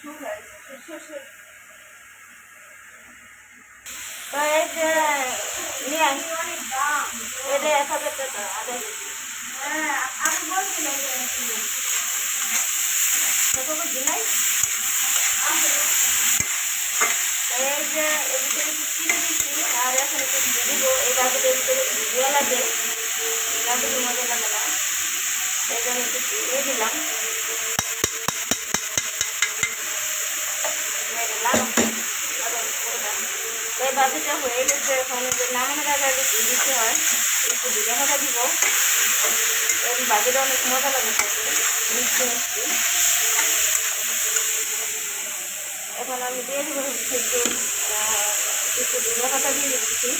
তো এই যে নিয়ে এটা 1,000 টাকা আদায় আমি বলছিলাম দিলাই এই যে এর ভিতরে কিনে দিচ্ছি আর এখন একটু দিব এই গাছের ভিতরে ভিডিও লাগে গাছের মজা লাগে না এই জন্য একটু দিয়ে দিলাম এই বাজিটা হয়ে গেছে এখন নামানোর আগে আগে দিতে হয় একটু দিলে ভাজা দিব এই বাজিটা অনেক মজা লাগে থাকে মিষ্টি মিষ্টি এখন আমি দিয়ে দেবো একটু একটু দিলে ভাজা দিয়ে দিচ্ছি